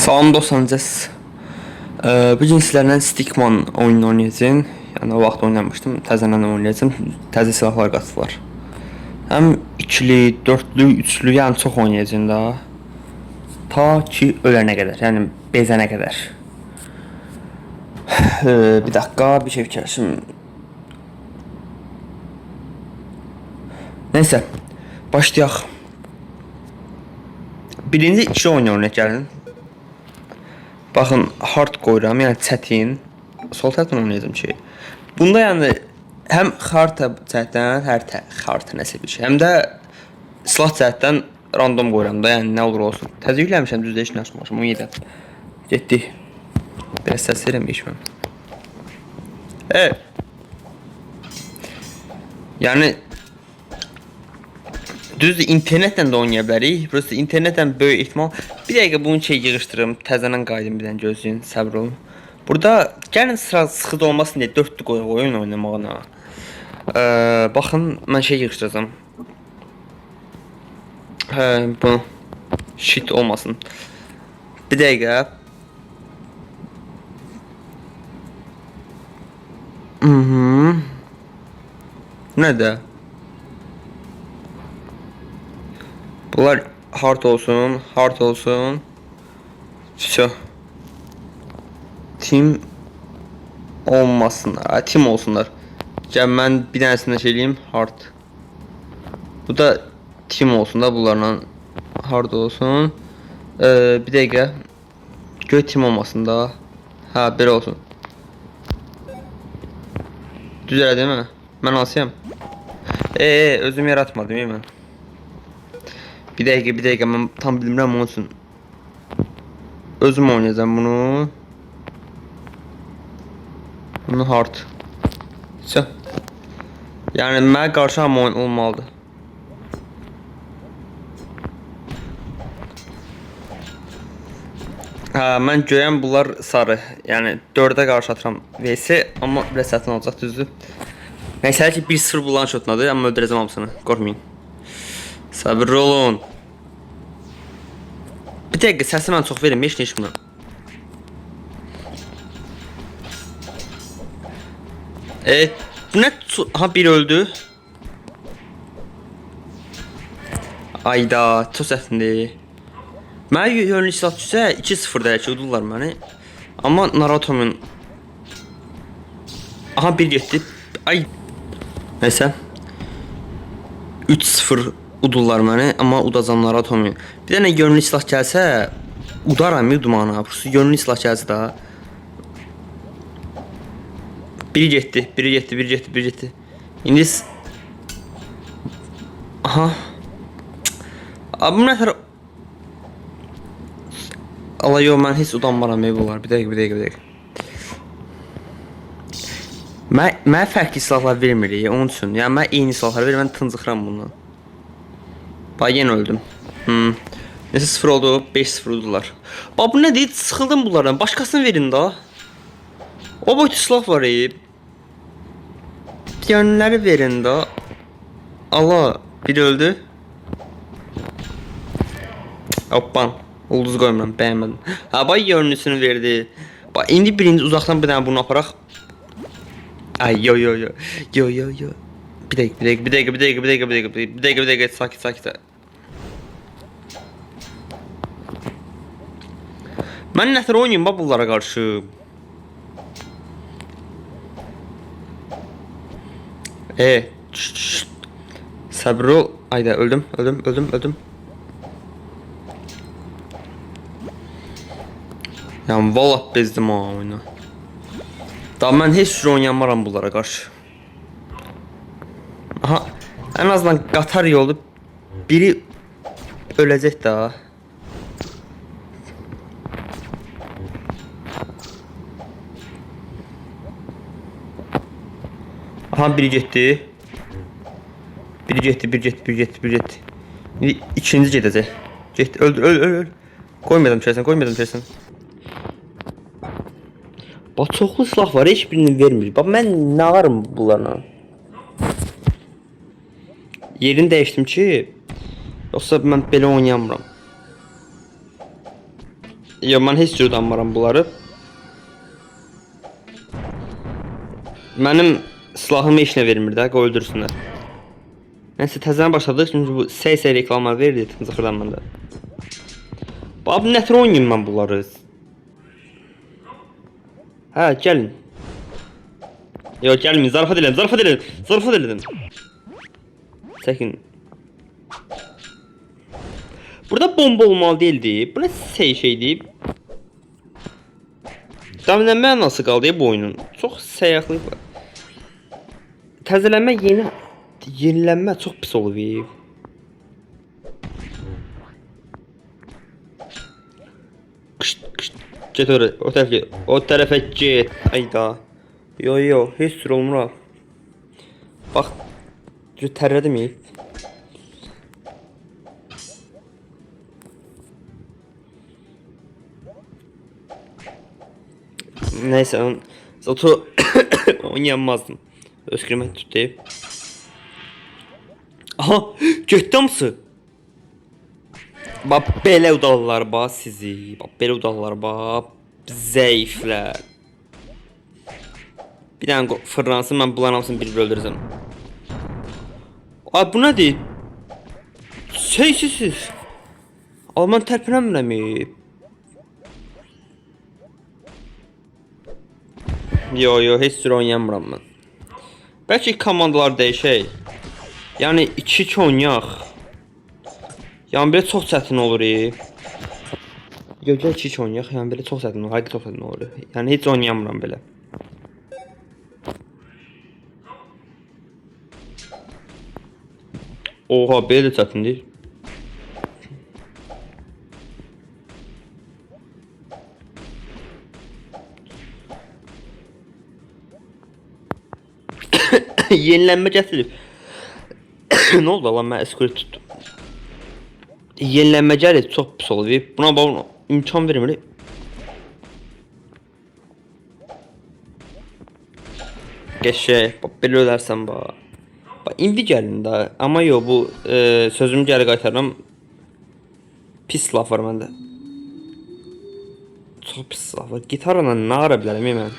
Salam dostlarınız. Bu gün sizlərlə Stickman oyununu oynayacağım. Yəni o vaxt oynamışdım. Təzədən oynayacağım. Təzə silahlar qatılar. Həm ikili, dörtlü, üçlü, yəni çox oynayacağım da. Ta ki ölənə qədər, yəni bezənə qədər. Bir dakika, bir şey fikirləşim. Neyse, başlayaq. Birinci ikili oyunu oynayaq gəlin. Baxın, hard qoyuram, yəni çətin. Sol tərəfdən oynayacağım ki. Bunda yəni həm xarta cəhətdən, xarta nəsə bir şey, həm də silah cəhətdən random qoyuram da, yəni nə olur olsun. Təzə yükləmişəm, düzdə heç nə açmamışam, 17. Getdik. Biraz səs verirəm, geçməm. Yəni düzdür, internetlə də oynaya bilərik. Prosta internetlə böyük ehtimal. Bir dəqiqə bunu yığışdırım, təzədən qayıdım bir dənə gözləyin, səbr olun. Burada gəlin sıra sıxıcı olmasın deyə 4-lü qoyuq oyun oynamağına. Baxın, mən yığışdıracağam. Bu shit olmasın. Bir dəqiqə. Nədə? Bunlar hard olsun, hard olsun. Все. Team olmasınlar. Team olsunlar. Gəl mən bir dənəsində eləyim, hard. Bu da team olsun da bunlarla hard olsun. Bir dəqiqə. Göy team olmasın da. Ha, belə olsun. Düz elə değil mi? Mən alsayam. Özüm yaratmadım mən. Bir dəqiqə mən tam bilmirəm onun üçün. Özüm oynayacağım bunu. Bunu hard. Все. Yəni mənə qarşı hamı oyun olmalıdır. Mən görəm bunlar sarı. Yəni 4-ə qarşı atıram vs, amma biraz çətin olacaq, düzdür. Nəysə ki 1-0 bulan şotladı, amma öldürəcəm hamısını. Qorxmayın. Səbirli olun. Bir dəqiqə səsi mən çox verim, heç nə işimdən. Bu nə? Ha, biri öldü. Ayda, çox səhvindi. Mənə yönlü silah düşsə 2-0 dəyək ki, udurlar məni. Amma Naruto'nun... Aha, bir getdi. Ay. Neysə. 3-0 udurlar məni, amma udacam Naruto'nun. Bir dənə yönlü silah gəlsə, udaram udmana. Yönlü silah gəlsə da. Biri getdi. İndi... Aha. Abi bu nə tərə... Allah yox, mən heç udanmaram bunlar. Bir dəqiqə. Mən fərqli silahlar vermirik, onun üçün. Yəni mən eyni silahlar verir, mən tıncıxıram bundan. Bax, yenə öldüm. Nəsə 0 oldu, 5-0 oldular. Bax, bu nə deyil, sıxıldım bunlardan. Başqasını verin da. O boyutu silah var Yönləri verin da. Allah, biri öldü. Hoppan. Ulduz qoymuram, bəyənmədim. Ha, bax, yönlüsünü verdi. Bax, indi birinci uzaqdan bir dənə bunu aparaq. Ay, yo. Bir dəqiqə, sakit. Mən nətər oynayayım bax bunlara qarşı. Səbir ol. Ayda, öldüm. Yəni, vallahi bezdim ha oyunu. Daha mən heç cür oynayamaram bunlara qarşı. Aha, ən azından qatar yoldu. Biri öləcək daha. Aha, biri getdi. İndi ikinci gedəcək. Getdi, öl. Qoymadım içərisən. Bax, çoxlu silah var, heç birini vermir. Bax, mən nə varım bunlarla? Yerini dəyişdim ki, yoxsa mən belə oynayamıram. Ya mən heç cür utanmıram bunları. Mənim silahımı heç nə vermir də, qoy öldürsünlər. Nəysə təzədən başladıq, çünki bu səy reklamlar verir, tıxırdan məndə. Bax, nətər oynayayım mən bunları? Hə, gəlin. Yox, gəlməyin, zarafat elədim. Çəkin. Burada bomba olmalı deyildi. Bu nə şeydir? Tam nə mənası qaldı bu oyunun? Çox səyyahlıq var. Təzələnmə yenilənmə çox pis olub. Get oraya, o tərəfə get. Ayda. Yo, heç sür olmur. Bax, tərlədim. Neyse, zato oynayamazdım. Öskürmək tutdu. Aha, getdi hamısı. Bax, belə udallar bax sizi. Bax, belə udallar bax. Zəiflər. Bir dənə fırlansın, mən bunların hamısını bir-bir öldürəcəm. Ay, bu nədir? Seysiz. Alman tərpənəmirəm. Yo, heç cür oynayamıram mən. Bəlkə komandalar dəyişək. Yəni 2-2 oynayaq. Yəni belə çox çətin olur. Yo, gəl 2-2 oynayaq. Yəni belə çox çətin olur. Həqiqətən çox çətin olur. Yəni heç oynayamıram belə. Oha, belə də çətindir. Yenilənmə gətirib. Nə oldu lan, mən eskort tutdum. Yenilənmə gəlir, çox pis olur. Buna bax, imkan vermir. Qəşəng, bax, belə ölərsən bax. Bax, indi gəlin də. Amma yox, bu sözümü geri qaytarıram. Pis laf var məndə. Çox pis laf var. Gitarla nə ara bilərəm mən?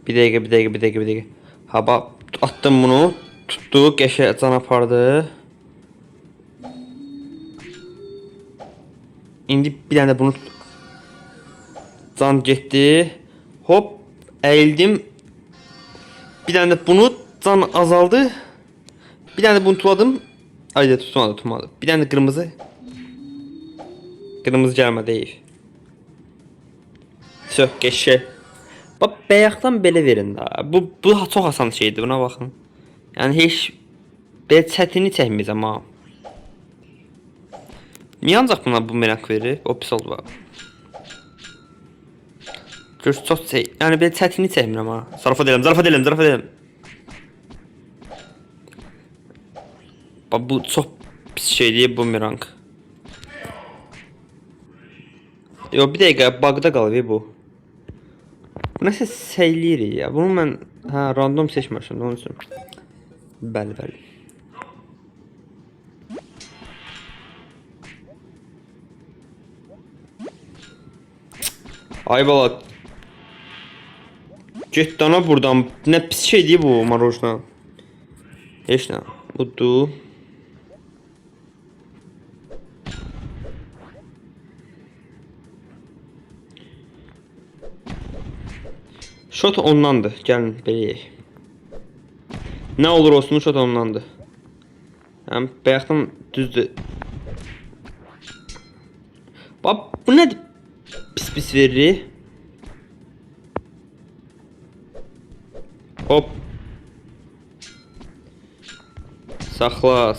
Bir dəqiqə. Ha, bax, attım bunu. Tutdu, qəşəng can apardı. İndi bir dənə də bunu can getdi. Hop, əyildim. Bir dənə də bunu can azaldı. Bir dənə də bunu tuladım. Ayda tutmadı. Bir dənə də qırmızı. Qırmızı gəlmədi. Söh, qəşəng. Bax, bayaqdan belə verin də. Bu çox asan şeydir, buna baxın. Yəni heç belə çətini çəkməyəcəm ha. Niyə ancaq buna bu merak verir? O pis oldu bax. Gör, çox şey. Yəni belə çətini çəkmirəm ha. Zarafat edirəm. Bax, bu çox pis şeydir, bu bumerang. Yo, bir dəqiqə, bug'da qalıb bu. Bu nəsə səyləyir ya. Bunu mən random seçməmişəm, onun üçün. Bəli. Ay bala. Get dana buradan. Nə pis şeydir bu marojna. Heç nə. Budur. Shot ondandır. Gəlin beləyək. Nə olur olsun, shot ondandır. Yəni bayaqdan düzdür. Bax, bu nədir? Pis verir. Hop. Saxla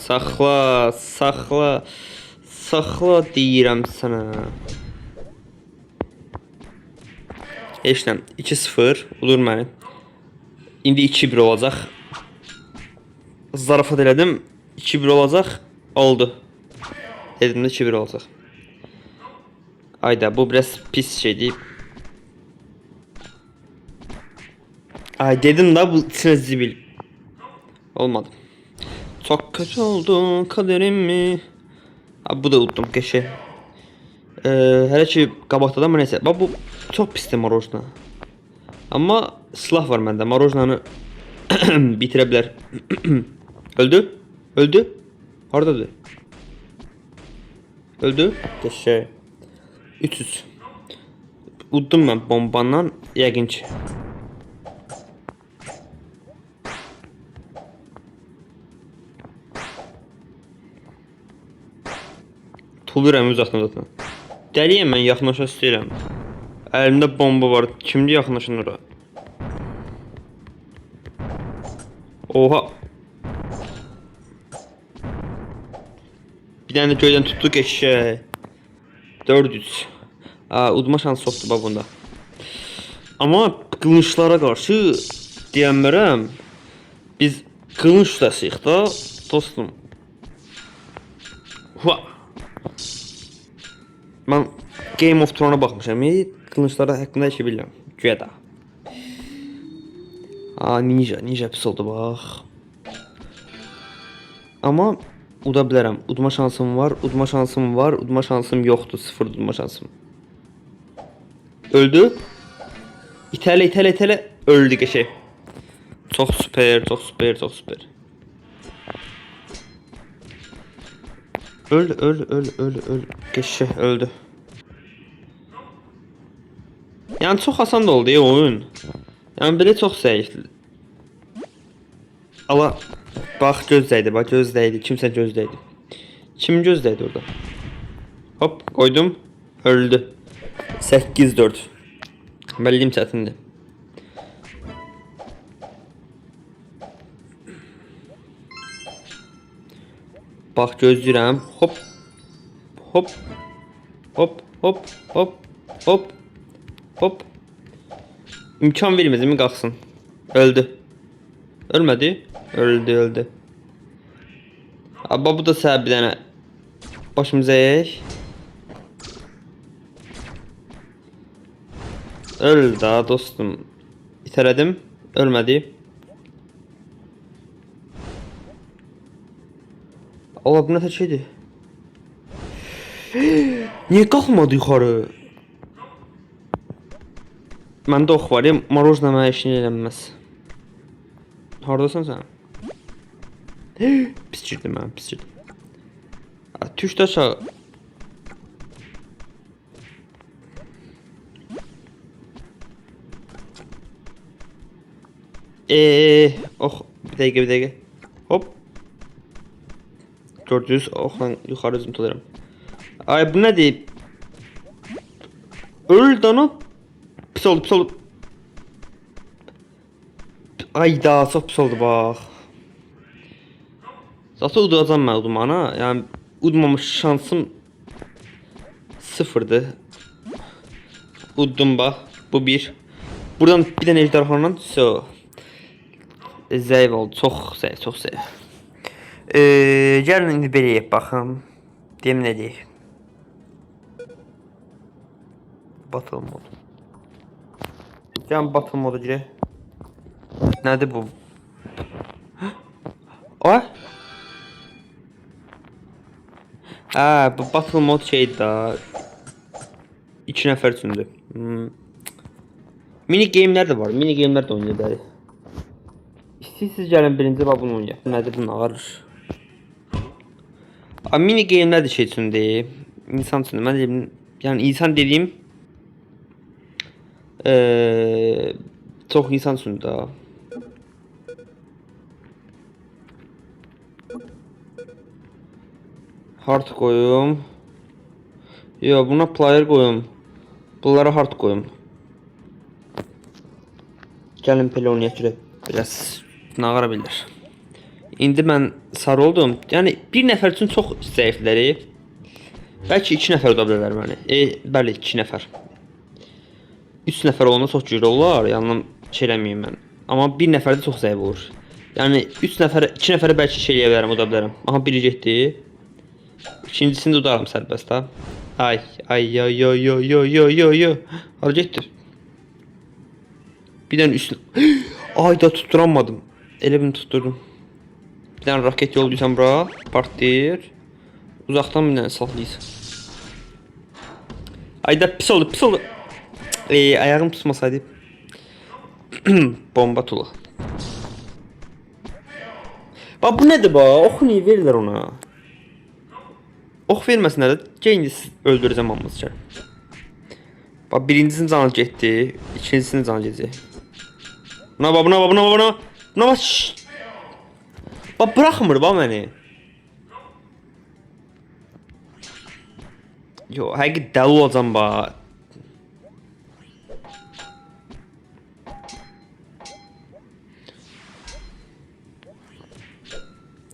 deyirəm sənə. Heç nə, 2-0 udur məni. İndi 2-1 olacaq. Zarafat elədim. 2-1 olacaq. Oldu. Dedim də 2-1 olacaq. Ayda, bu biraz pis şeydir. Ay, dedim də bu içinə zibil. Olmadı. Çok kötü oldu kaderim mi? Abi bu da unuttum keşke. Hele ki qabaqda da mı neyse. Bak bu çok pisdir marojna. Amma silah var məndə. Marojnanı bitirə bilər. Öldü? Öldü? Hardadır? Öldü? Keşke. 300. Uddum mən bombandan yəqin ki. Tuluram uzatma. Dəliyəm mən yaxınlaşa istəyirəm. Əlimdə bomba var. Kimdir yaxınlaşın ora? Oha. Bir dənə də göydən tutduq eşşək. 400. Udma şansı yoxdur bax bunda. Amma qılınçlara qarşı deyənmərəm. Biz qılınç dasıyıq da dostum. Hua. Mən Game of Thrones'a baxmışam. Qılınçlara haqqında heç bilmirəm. Güya da. Ninja pis oldu bax. Amma uda bilərəm. Udma şansım var, udma şansım var, udma şansım yoxdur. Sıfır udma şansım. Öldü. İtələ öldü qəşəng. Çox süper. Öl. Qəşəng öldü. Yəni çox asan da oldu ya oyun. Yəni belə çox zəifdir. Allah bax gözdəydi. Kimsə gözdəydi. Kim gözdəydi orada? Hop qoydum. Öldü. 8-4. Bəllim çətindir. Bax gözləyirəm. Hop. İmkan vermədim mi qalxsın. Öldü. Ölmədi. Öldü. Abba bu da səbəb bir dənə. Başımıza yeyək. Öldü daha dostum. İtələdim. Ölmədi. Allah bu nə şeydir? Niyə qalxmadı yuxarı? Məndə ox var ya, marojna mənə işini eləməz. Haradasan sən? Pis girdim. Tüşdə aşağı. Oh, bir dəqiqə. Hop. 400 oxlan yuxarı üzüm tuturam. Ay bu nədir? Öl dana. Pis oldu. Ayda çox pis oldu bax. Zaten udacam mən udmana. Yəni udmamış şansım sıfırdır. Uddum bax. Bu bir. Buradan bir dənə ejderhanla zəif oldu. Çox zəif. Gəlin indi belə yap baxım. Deyim nə deyək. Battle mod. Gəlin battle moda girək. Nədir bu? Ay. Bu battle mod şeydir da. 2 nəfər üçündür. Mini game'lər də var. Mini game'lər də oynaya bilərik. İstəyirsiniz gəlin birinci bax bunu oynayaq. Nədir bunun ağır? Mini game'lər də şey üçündür. İnsan üçündür. Mən deyim, yəni insan dediyim çox insan üçündür da. Hard koyum. Yo buna player koyum. Bunlara hard koyum. Gəlin belə oynayaq görək. Biraz nağara bilər. İndi mən sarı oldum. Yəni bir nəfər üçün çox zəifləri. Bəlkə 2 nəfər ola bilərlər məni. Bəli 2 nəfər. 3 nəfər olanda çox güclü olar. Yanından şey eləməyim mən. Amma bir nəfər də çox zəif olur. Yəni 2 nəfərə bəlkə şey eləyə bilərəm, oda bilərəm. Aha biri getdi. İkincisini də udarım sərbəst ha. Ay. Hara getdi? Bir dənə üstünə. Ay da tutturamadım. Elə bunu tutturdum. Bir tane raket yollayırsan bura, partlayır. Uzaqdan bir dənə sallayırsan. Ayda pis oldu, pis oldu. Ayağım tutmasaydı. Bomba tula. Bak bu nedir bak? Ox niye verirlər ona? Ox verməsinlər də geyiniz öldürəcəm hamımızca. Bak birincisinin canı getdi, ikincisinin canı gedəcək. Buna bak, buna bak, buna bak, buna bak. Buna bak. Bak bırakmır bak beni. Yo, həqiqi dəli olacam bak.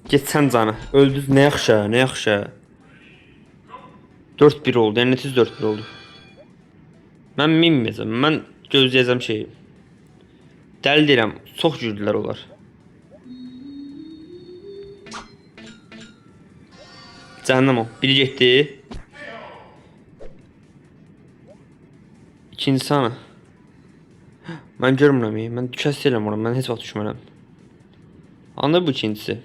Geçsən canı. Öldü. Ne yaxşı, ne yaxşı. 4-1 oldu. Yəni netiz 4-1 oldu. Mən minməyəcəm. Mən gözləyəcəm şeyi. Dəli deyirəm. Çox gürdülər onlar. Cəhənnəm o. Biri getdi. İkincisi ana. Mən görmürəm. Mən düşəs deyiləm ona. Mən heç vaxt düşmərəm. Anladın bu ikincisi.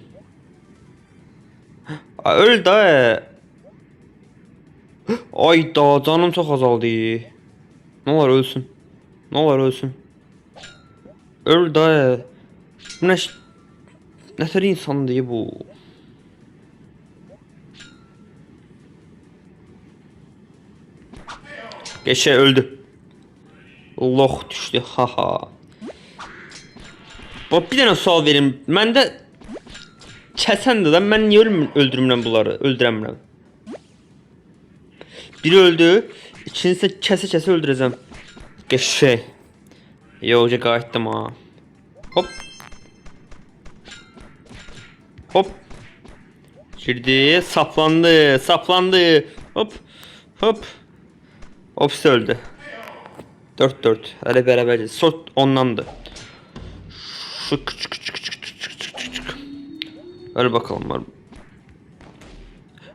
Öl da. Ay da canım çok azaldı. Ne olur ölsün. Ne olur ölsün. Öl da. Bu ne tür insan diye bu. Geçe öldü. Allah düştü. Haha. Bak bir tane sual verin. Ben de kəsən də mən niyə öldürmürəm bunları? Öldürəmirəm. Biri öldü, ikincisi kəsə-kəsə öldürəcəm. Qəşəng. Yoxca qayıtdım ha. Hop. Hop. Girdi, saplandı, saplandı. Hop. Hop. Hopsi öldü. 4-4. Hələ bərabərdir. Sort ondandır. Şu küçük. Öyle bakalım var.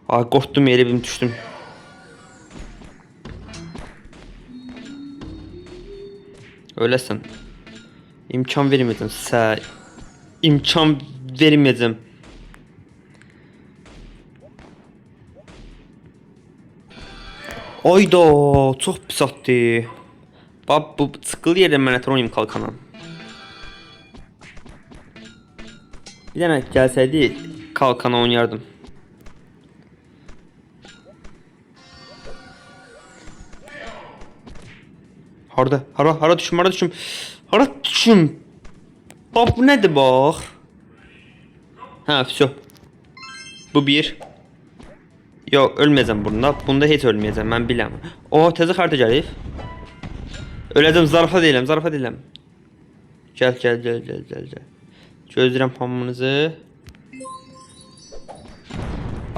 Ay korktum yere bir düştüm. Öylesin. İmkan vermedim. İmkan vermedim. Ayda çok pis attı. Bak bu sıkılı yerden mən ətər oynayım kalkana. Bir tane gelseydi kalkana oynardım. Hara düşüm, hara düşüm. Hara düşüm. Bak bu nedir bak. Ha, все. Bu bir. Yok ölmeyeceğim bunda. Bunda hiç ölmeyeceğim ben biləm. O tezə xarta gəlib. Öləcəm, zarafa deyiləm, zarafa deyiləm. Gel. Gözləyirəm hamınızı.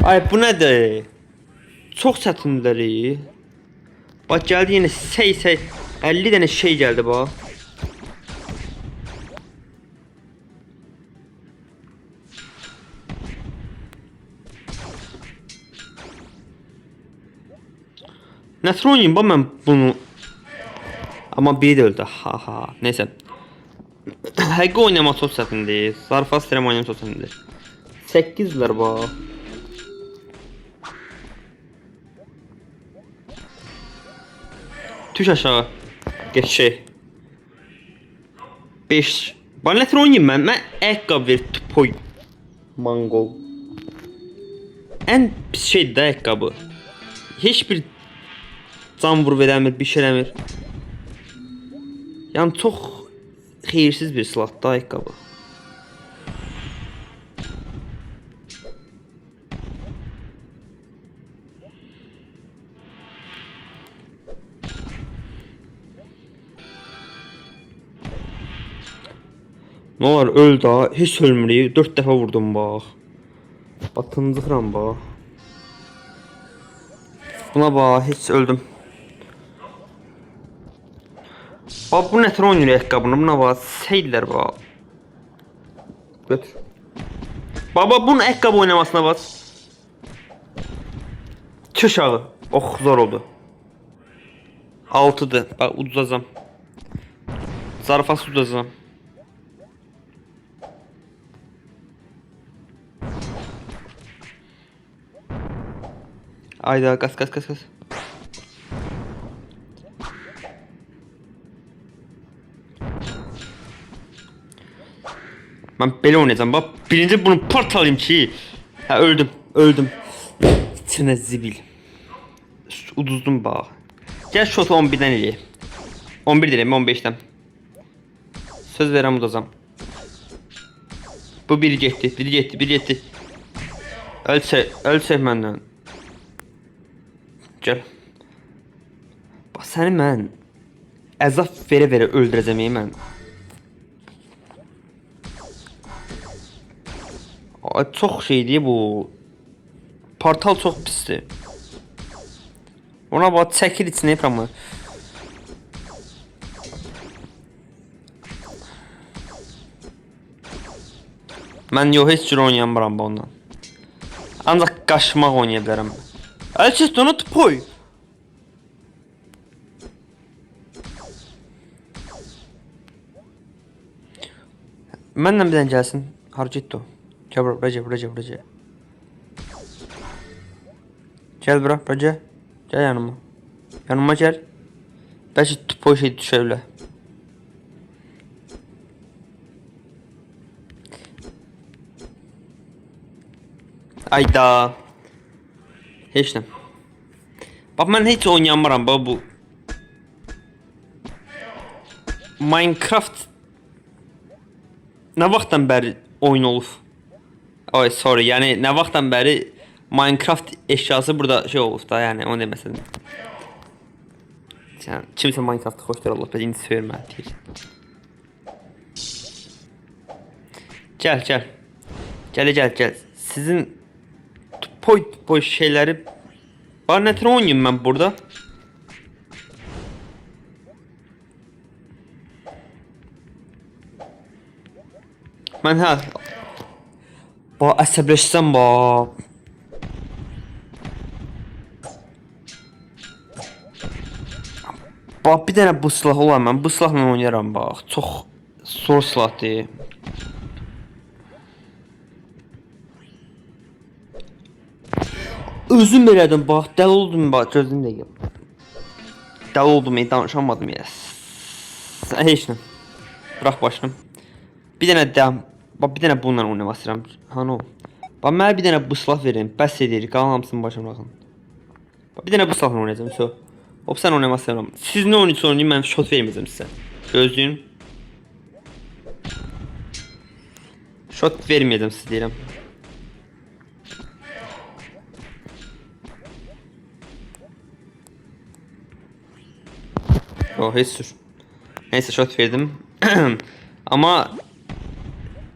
Ay bu nədir? Çox çətinləri. Bak gəldi yenə sey 50 dənə şey gəldi bax. Nətər oynayayım bax mən bunu. Amma biri də öldü. Ha. Neyse. Həqiqi oynamaq çox çətindir. Zarfa istəyirəm oynamaq çox çətindir. 8'lər bax. Düş aşağı. Geçşey. 5. Bana nətər oynayayım mən? Mən ayaqqabı ver tupoy. Mongol. Ən pis şeydir də ayaqqabı. Heç bir can vur verəmir, bir şey eləmir. Yəni çox xeyirsiz bir silahdır ayaqqabı. Ne var öl daha hiç ölmürük 4 dəfə vurdum bax. Batındıqram bax. Buna bax hiç öldüm. Bax bu nətər oynayır ayaqqabını buna bax seyirlər bax. Götür. Baba bunun ayaqqabı oynamasına bax. Çöşağı. Oh zor oldu. 6'dır. Bak udacağım. Zarfası udacağım. Ayda qas qas qas qas. Ben belə oynayacağım. Bax, birinci bunu parçalayım ki. Ha, öldüm. İçinə zibil. Uduzdum bax. Gəl şotu 11-dən eləyək. 11 deyirəm, 15-dən. Söz verəm udacam. Bu biri getdi. Öl çək məndən. Gəl. Bax, səni mən əzab verə öldürəcəm mən. Ay, çox şeydir bu. Portal çox pisdir. Ona bax, çəkir içinə yapramı. Mən yox, heç cür oynayamıram bu ondan. Ancaq qaçmaq oynaya bilərəm. Əlçət, onu tüpoy. Mənlə bir dənə gəlsin. Harcet o. Gəl bura, bura. Gəl bura, gəl. Gəl yanıma. Yanıma gəl. Bəlkə tüpoy şey düşə bilər. Ayda. Heç nə. Bax, mən heç oynayamıram bu. Minecraft nə vaxtdan bəri oyun olub? Ay, sorry, yəni nə vaxtdan bəri Minecraft eşyası burada şey olub da, yəni onu deməsən. Yəni kimsə Minecraft-ı xoşdur Allah, belə indi söyləmə. Gəl. Sizin boy şeyləri var, nə tür oynayayım mən burada? Mən əsəbləşsəm bax. Bax, bir dənə bu silah olar, mən bu silahla oynayaram bax. Çox zor silahdır. Özüm elədim bax, dəli oldum bax, gözüm deyil. Dəli oldum, danışamadım ya. Heç nə. Bırax başını. Bir dənə bununla oynamaq istəyirəm. Hani o. Bax, mənə bir dənə bu silah verin, bəs edir, qalan hamısını başına bıraxın. Bir dənə bu silahla oynayacağım, Hop, sən oynamaq istəyirəm. Siz nə oynayırsa oynayın, mən shot verməyəcəm sizə. Gözləyin. Shot verməyəcəm siz deyirəm. Heç sür. Neyse, shot verdim. Ama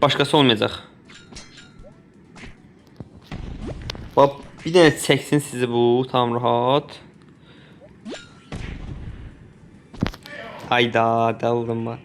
başkası olmayacaq. Bak, bir dənə çəksin sizi bu, tam rahat. Hayda, daldım bak.